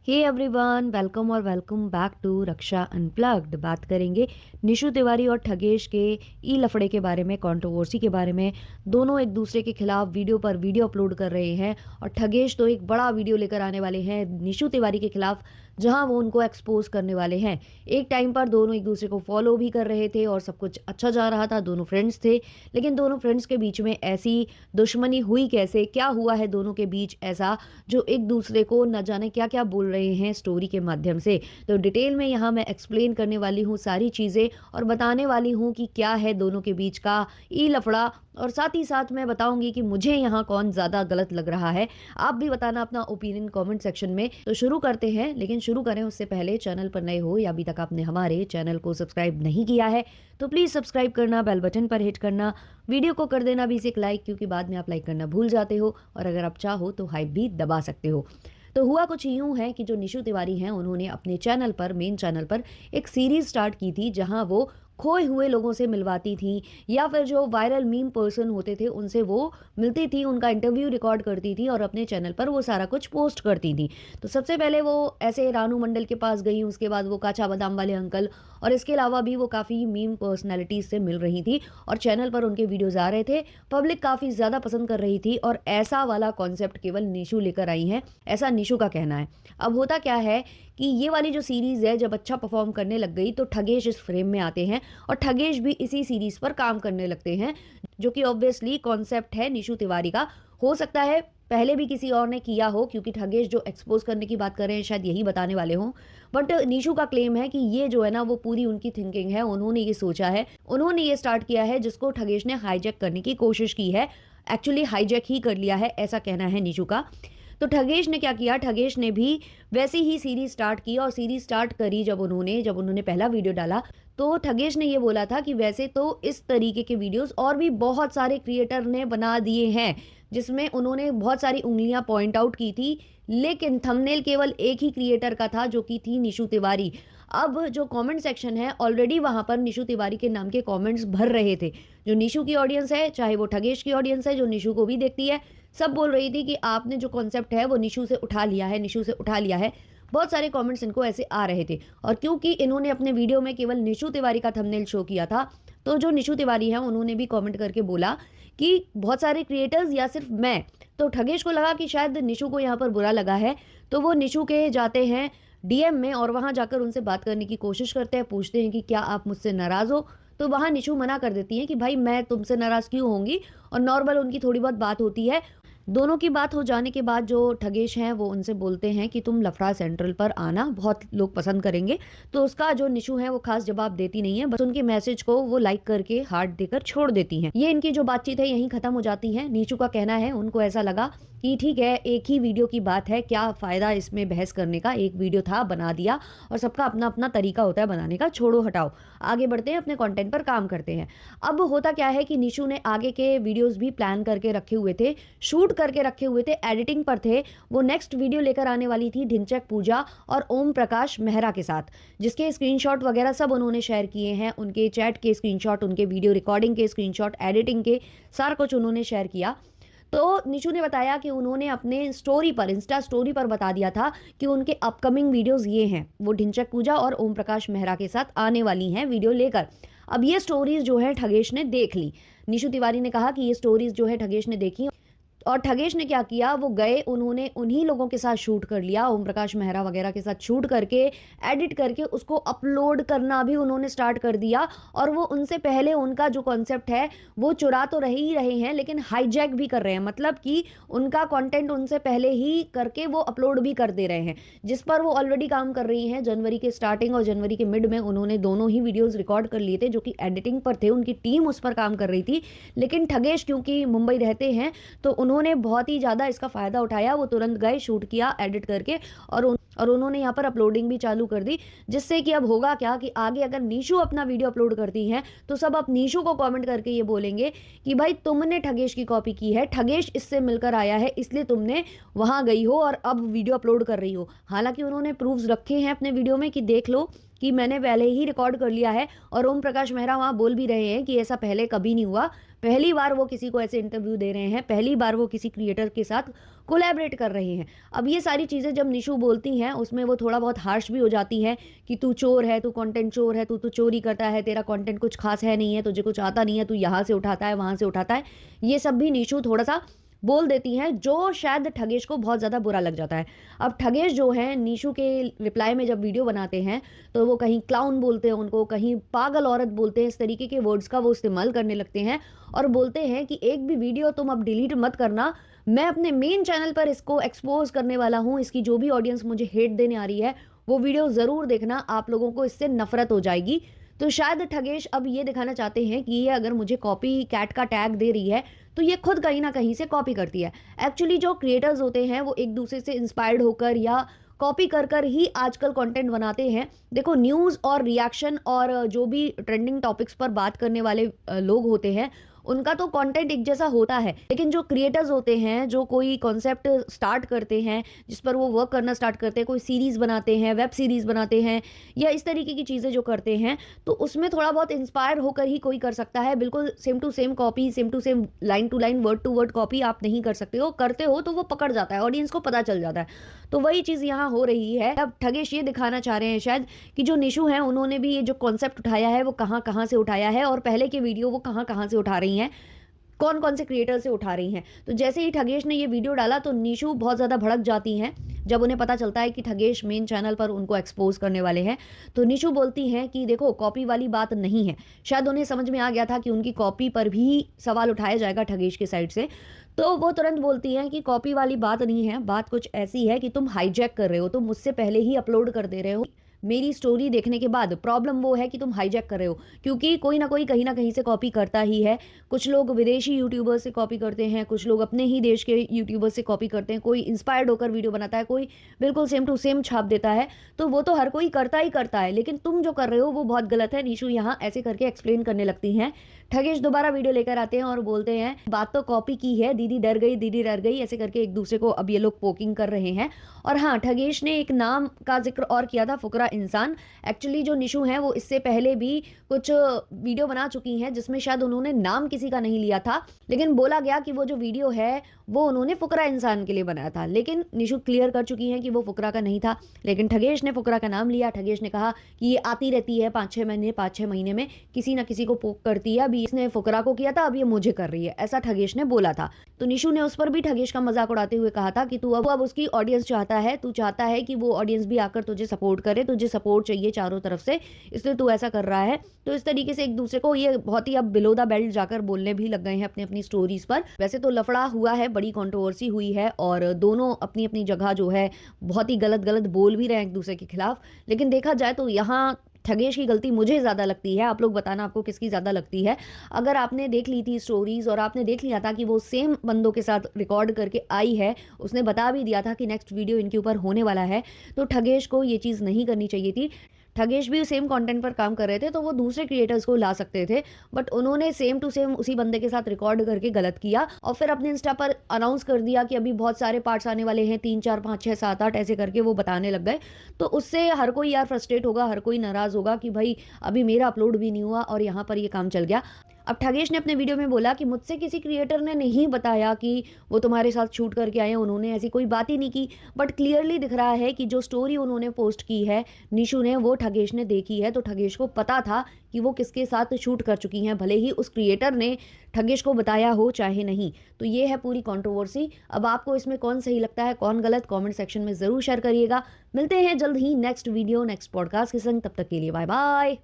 हे everyone, welcome और welcome back to Raksha unplugged. बात करेंगे निशु तिवारी और ठगेश के ई लफड़े के बारे में, कंट्रोवर्सी के बारे में। दोनों एक दूसरे के खिलाफ वीडियो पर वीडियो अपलोड कर रहे हैं और ठगेश तो एक बड़ा वीडियो लेकर आने वाले हैं निशु तिवारी के खिलाफ, जहां वो उनको एक्सपोज करने वाले हैं। एक टाइम पर दोनों एक दूसरे को फॉलो भी कर रहे थे और सब कुछ अच्छा जा रहा था, दोनों फ्रेंड्स थे। लेकिन दोनों फ्रेंड्स के बीच में ऐसी दुश्मनी हुई कैसे, क्या हुआ है दोनों के बीच ऐसा, जो एक दूसरे को न जाने क्या क्या बोल रहे हैं स्टोरी के माध्यम से। तो डिटेल में यहाँ मैं एक्सप्लेन करने वाली हूँ सारी चीज़ें और बताने वाली हूँ कि क्या है दोनों के बीच का ई लफड़ा, और साथ ही साथ मैं बताऊंगी कि मुझे यहाँ कौन ज़्यादा गलत लग रहा है। आप भी बताना अपना ओपिनियन कमेंट सेक्शन में। तो शुरू करते हैं, लेकिन शुरू करें उससे पहले चैनल पर नए हो या अभी तक आपने हमारे चैनल को सब्सक्राइब नहीं किया है तो प्लीज़ सब्सक्राइब करना, बेल बटन पर हिट करना, वीडियो को कर देना भी एक लाइक, क्योंकि बाद में आप लाइक करना भूल जाते हो, और अगर आप चाहो तो हाइप भी दबा सकते हो। तो हुआ कुछ यूं है कि जो निशु तिवारी हैं उन्होंने अपने चैनल पर, मेन चैनल पर एक सीरीज स्टार्ट की थी जहां वो खोए हुए लोगों से मिलवाती थी, या फिर जो वायरल मीम पर्सन होते थे उनसे वो मिलती थी, उनका इंटरव्यू रिकॉर्ड करती थी और अपने चैनल पर वो सारा कुछ पोस्ट करती थी। तो सबसे पहले वो ऐसे रानू मंडल के पास गई, उसके बाद वो काचा बादाम वाले अंकल, और इसके अलावा भी वो काफ़ी मीम पर्सनैलिटीज से मिल रही थी और चैनल पर उनके वीडियोज़ आ रहे थे। पब्लिक काफ़ी ज़्यादा पसंद कर रही थी और ऐसा वाला कॉन्सेप्ट केवल निशु लेकर आई हैं, ऐसा निशु का कहना है। अब होता क्या है कि ये वाली जो सीरीज़ है जब अच्छा परफॉर्म करने लग गई तो ठगेश इस फ्रेम में आते हैं और ठगेश भी इसी सीरीज़ पर काम करने लगते हैं, जो कि ऑब्वियसली कॉन्सेप्ट है निशु तिवारी का। हो सकता है पहले भी किसी और ने किया हो, क्योंकि ठगेश जो एक्सपोज करने की बात कर रहे हैं शायद यही बताने वाले हों। बट निशु का क्लेम है कि ये जो है ना वो पूरी उनकी थिंकिंग है, उन्होंने ये सोचा है, उन्होंने ये स्टार्ट किया है जिसको ठगेश ने हाईजैक करने की कोशिश की है। एक्चुअली हाईजैक ही कर लिया है, ऐसा कहना है निशु का। तो ठगेश ने क्या किया, ठगेश ने भी वैसी ही सीरीज स्टार्ट की, और सीरीज स्टार्ट करी जब उन्होंने पहला वीडियो डाला तो ठगेश ने ये बोला था कि वैसे तो इस तरीके के वीडियोस और भी बहुत सारे क्रिएटर ने बना दिए हैं, जिसमें उन्होंने बहुत सारी उंगलियां पॉइंट आउट की थी, लेकिन थंबनेल केवल एक ही क्रिएटर का था, जो कि थी निशु तिवारी। अब जो कमेंट सेक्शन है, ऑलरेडी वहां पर निशु तिवारी के नाम के कमेंट्स भर रहे थे। जो निशु की ऑडियंस है, चाहे वो ठगेश की ऑडियंस है जो निशु को भी देखती है, सब बोल रही थी कि आपने जो कॉन्सेप्ट है वो निशु से उठा लिया है, निशु से उठा लिया है। बहुत सारे कमेंट्स इनको ऐसे आ रहे थे, और क्योंकि इन्होंने अपने वीडियो में केवल निशु तिवारी का थंबनेल शो किया था, तो जो निशु तिवारी हैं उन्होंने भी कमेंट करके बोला कि बहुत सारे क्रिएटर्स या सिर्फ मैं। तो ठगेश को लगा कि शायद निशु को यहाँ पर बुरा लगा है, तो वो निशु के जाते हैं डीएम में और वहाँ जाकर उनसे बात करने की कोशिश करते हैं, पूछते हैं कि क्या आप मुझसे नाराज़ हो। तो वहाँ निशु मना कर देती हैं कि भाई मैं तुमसे नाराज़ क्यों होंगी, और नॉर्मल उनकी थोड़ी बहुत बात होती है। दोनों की बात हो जाने के बाद जो ठगेश हैं वो उनसे बोलते हैं कि तुम लफड़ा सेंट्रल पर आना, बहुत लोग पसंद करेंगे। तो उसका जो निशु है वो खास जवाब देती नहीं है, बस उनके मैसेज को वो लाइक करके हार्ट देकर छोड़ देती हैं। ये इनकी जो बातचीत है यहीं खत्म हो जाती है। निशु का कहना है उनको ऐसा लगा कि ठीक है, एक ही वीडियो की बात है, क्या फ़ायदा इसमें बहस करने का, एक वीडियो था बना दिया, और सबका अपना अपना तरीका होता है बनाने का, छोड़ो हटाओ, आगे बढ़ते हैं, अपने कंटेंट पर काम करते हैं। अब होता क्या है कि निशु ने आगे के वीडियोस भी प्लान करके रखे हुए थे, शूट करके रखे हुए थे, एडिटिंग पर थे। वो नेक्स्ट वीडियो लेकर आने वाली थी ढिंचैक पूजा और ओम प्रकाश मेहरा के साथ, जिसके स्क्रीनशॉट वगैरह सब उन्होंने शेयर किए हैं, उनके चैट के स्क्रीनशॉट, उनके वीडियो रिकॉर्डिंग के स्क्रीनशॉट, एडिटिंग के सारा कुछ उन्होंने शेयर किया। तो निशु ने बताया कि उन्होंने अपने स्टोरी पर, इंस्टा स्टोरी पर बता दिया था कि उनके अपकमिंग वीडियोस ये हैं, वो ढिंचैक पूजा और ओम प्रकाश मेहरा के साथ आने वाली हैं वीडियो लेकर। अब ये स्टोरीज जो है ठगेश ने देख ली। निशु तिवारी ने कहा कि ये स्टोरीज जो है ठगेश ने देखी, और ठगेश ने क्या किया, वो गए, उन्होंने उन्हीं लोगों के साथ शूट कर लिया, ओम प्रकाश मेहरा वगैरह के साथ शूट करके, एडिट करके उसको अपलोड करना भी उन्होंने स्टार्ट कर दिया। और वो उनसे पहले उनका जो कॉन्सेप्ट है वो चुरा तो ही रहे हैं, लेकिन हाईजैक भी कर रहे हैं, मतलब कि उनका कंटेंट उनसे पहले ही करके वो अपलोड भी कर दे रहे हैं, जिस पर वो ऑलरेडी काम कर रही हैं। जनवरी के स्टार्टिंग और जनवरी के मिड में उन्होंने दोनों ही वीडियोस रिकॉर्ड कर लिए थे, जो कि एडिटिंग पर थे, उनकी टीम उस पर काम कर रही थी। लेकिन ठगेश क्योंकि मुंबई रहते हैं तो उन्होंने बहुत ही ज़्यादा इसका फ़ायदा उठाया, वो तुरंत गए, शूट किया एडिट करके, और उन्होंने यहाँ पर अपलोडिंग भी चालू कर दी, जिससे कि अब होगा क्या कि आगे अगर निशु अपना वीडियो अपलोड करती हैं तो सब अब निशु को कमेंट करके ये बोलेंगे कि भाई तुमने ठगेश की कॉपी की है, ठगेश इससे मिलकर आया है, इसलिए तुमने वहाँ गई हो और अब वीडियो अपलोड कर रही हो। हालांकि उन्होंने प्रूफ्स रखे हैं अपने वीडियो में कि देख लो कि मैंने पहले ही रिकॉर्ड कर लिया है और ओम प्रकाश मेहरा वहाँ बोल भी रहे हैं कि ऐसा पहले कभी नहीं हुआ। पहली बार वो किसी को ऐसे इंटरव्यू दे रहे हैं, पहली बार वो किसी क्रिएटर के साथ कोलैबोरेट कर रहे हैं। अब ये सारी चीज़ें जब निशु बोलती हैं उसमें वो थोड़ा बहुत हार्श भी हो जाती हैं कि तू चोर है, तू कंटेंट चोर है, तू तो चोरी करता है, तेरा कंटेंट कुछ खास है नहीं है, तुझे कुछ आता नहीं है, तू यहाँ से उठाता है, वहाँ से उठाता है। ये सब भी निशु थोड़ा-सा बोल देती हैं, जो शायद ठगेश को बहुत ज़्यादा बुरा लग जाता है। अब ठगेश जो हैं निशु के रिप्लाई में जब वीडियो बनाते हैं, तो वो कहीं क्लाउन बोलते हैं उनको, कहीं पागल औरत बोलते हैं, इस तरीके के वर्ड्स का वो इस्तेमाल करने लगते हैं और बोलते हैं कि एक भी वीडियो तुम अब डिलीट मत करना, मैं अपने मेन चैनल पर इसको एक्सपोज़ करने वाला हूँ, इसकी जो भी ऑडियंस मुझे हेट देने आ रही है, वो वीडियो ज़रूर देखना, आप लोगों को इससे नफ़रत हो जाएगी। तो शायद ठगेश अब ये दिखाना चाहते हैं कि ये अगर मुझे कॉपी कैट का टैग दे रही है, तो ये खुद कहीं न कहीं से कॉपी करती है। एक्चुअली जो क्रिएटर्स होते हैं वो एक-दूसरे से इंस्पायर्ड होकर या कॉपी कर कर ही आजकल कंटेंट बनाते हैं। देखो न्यूज़ और रिएक्शन और जो भी ट्रेंडिंग टॉपिक्स पर बात करने वाले लोग होते हैं, उनका तो कंटेंट एक जैसा होता है। लेकिन जो क्रिएटर्स होते हैं, जो कोई कॉन्सेप्ट स्टार्ट करते हैं, जिस पर वो वर्क करना स्टार्ट करते हैं, कोई सीरीज़ बनाते हैं, वेब सीरीज़ बनाते हैं या इस तरीके की चीज़ें जो करते हैं, तो उसमें थोड़ा बहुत इंस्पायर होकर ही कोई कर सकता है। बिल्कुल same to same copy, same to same line to line, word to word copy आप नहीं कर सकते हो। करते हो तो वो पकड़ जाता है, ऑडियंस को पता चल जाता है। तो वही चीज़ यहाँ हो रही है। अब ठगेश ये दिखाना चाह रहे हैं शायद कि जो निशु हैं उन्होंने भी ये जो कॉन्सेप्ट उठाया है वो कहाँ-कहाँ से उठाया है और पहले के वीडियो वो कहाँ-कहाँ से उठा रही हैं, कौन-कौन से क्रिएटर से उठा रही हैं। तो जैसे ही ठगेश ने ये वीडियो डाला तो निशु बहुत ज़्यादा भड़क जाती हैं, जब उन्हें पता चलता है कि ठगेश मेन चैनल पर उनको एक्सपोज़ करने वाले हैं। तो निशु बोलती हैं कि देखो कॉपी वाली बात नहीं है। शायद उन्हें समझ में आ गया था कि उनकी कॉपी पर भी सवाल उठाया जाएगा ठगेश की साइड से। तो वो तुरंत बोलती हैं कि कॉपी वाली बात नहीं है, बात कुछ ऐसी है कि तुम हाईजैक कर रहे हो, तुम मुझसे पहले ही अपलोड कर दे रहे हो। मेरी स्टोरी देखने के बाद प्रॉब्लम वो है कि तुम हाईजैक कर रहे हो, क्योंकि कोई ना कोई कहीं न कहीं से कॉपी करता ही है। कुछ लोग विदेशी यूट्यूबर से कॉपी करते हैं, कुछ लोग अपने ही देश के यूट्यूबर से कॉपी करते हैं, कोई इंस्पायर्ड होकर वीडियो बनाता है, कोई बिल्कुल सेम टू सेम छाप देता है। तो वो तो हर कोई करता ही करता है, लेकिन तुम जो कर रहे हो वो बहुत गलत है। निशु यहाँ ऐसे करके एक्सप्लेन करने लगती हैं। ठगेश दोबारा वीडियो लेकर आते हैं और बोलते हैं, बात तो कॉपी की है, दीदी डर गई, दीदी डर गई, ऐसे करके एक दूसरे को अब ये लोग पोकिंग कर रहे हैं। और हाँ, ठगेश ने एक नाम का ज़िक्र और किया था, फुकरा इंसान। एक्चुअली जो निशु हैं वो इससे पहले भी कुछ वीडियो बना चुकी हैं जिसमें शायद उन्होंने नाम किसी का नहीं लिया था, लेकिन बोला गया कि वो जो वीडियो है वो उन्होंने फुकरा इंसान के लिए बनाया था। लेकिन निशु क्लियर कर चुकी हैं कि वो फुकरा का नहीं था, लेकिन ठगेश ने फुकरा का नाम लिया। ठगेश ने कहा कि ये आती रहती है 5-6 महीने में किसी ना किसी को पोक करती है, अभी इसने फुकरा को किया था, अब ये मुझे कर रही है, ऐसा ठगेश ने बोला था। तो निशु ने उस पर भी ठगेश का मजाक उड़ाते हुए कहा था कि तू अब उसकी ऑडियंस चाहता है, तू चाहता है कि वो ऑडियंस भी आकर तुझे सपोर्ट करे, तुझे सपोर्ट चाहिए चारों तरफ से, इसलिए तू ऐसा कर रहा है। तो इस तरीके से एक दूसरे को ये बहुत ही अब बिलो द बेल्ट जाकर बोलने भी लग गए हैं अपनी अपनी स्टोरीज पर। वैसे तो लफड़ा हुआ है, बड़ी कंट्रोवर्सी हुई है और दोनों अपनी अपनी जगह जो है बहुत ही गलत गलत बोल भी रहे हैं एक दूसरे के खिलाफ। लेकिन देखा जाए तो यहाँ ठगेश की गलती मुझे ज़्यादा लगती है। आप लोग बताना आपको किसकी ज़्यादा लगती है। अगर आपने देख ली थी स्टोरीज़ और आपने देख लिया था कि वो सेम बंदों के साथ रिकॉर्ड करके आई है, उसने बता भी दिया था कि नेक्स्ट वीडियो इनके ऊपर होने वाला है, तो ठगेश को ये चीज़ नहीं करनी चाहिए थी। ठगेश भी सेम कंटेंट पर काम कर रहे थे तो वो दूसरे क्रिएटर्स को ला सकते थे, बट उन्होंने सेम टू सेम उसी बंदे के साथ रिकॉर्ड करके गलत किया और फिर अपने इंस्टा पर अनाउंस कर दिया कि अभी बहुत सारे पार्ट्स आने वाले हैं, 3 4 5 6 7 8 ऐसे करके वो बताने लग गए। तो उससे हर कोई यार फ्रस्ट्रेट होगा, हर कोई नाराज़ होगा कि भाई अभी मेरा अपलोड भी नहीं हुआ और यहाँ पर ये काम चल गया। अब ठगेश ने अपने वीडियो में बोला कि मुझसे किसी क्रिएटर ने नहीं बताया कि वो तुम्हारे साथ शूट करके आए हैं, उन्होंने ऐसी कोई बात ही नहीं की। बट क्लियरली दिख रहा है कि जो स्टोरी उन्होंने पोस्ट की है निशु ने, वो ठगेश ने देखी है, तो ठगेश को पता था कि वो किसके साथ शूट कर चुकी हैं, भले ही उस क्रिएटर ने ठगेश को बताया हो चाहे नहीं। तो ये है पूरी कंट्रोवर्सी। अब आपको इसमें कौन सही लगता है, कौन गलत, कमेंट सेक्शन में ज़रूर शेयर करिएगा। मिलते हैं जल्द ही नेक्स्ट वीडियो, नेक्स्ट पॉडकास्ट के संग। तब तक के लिए बाय बाय।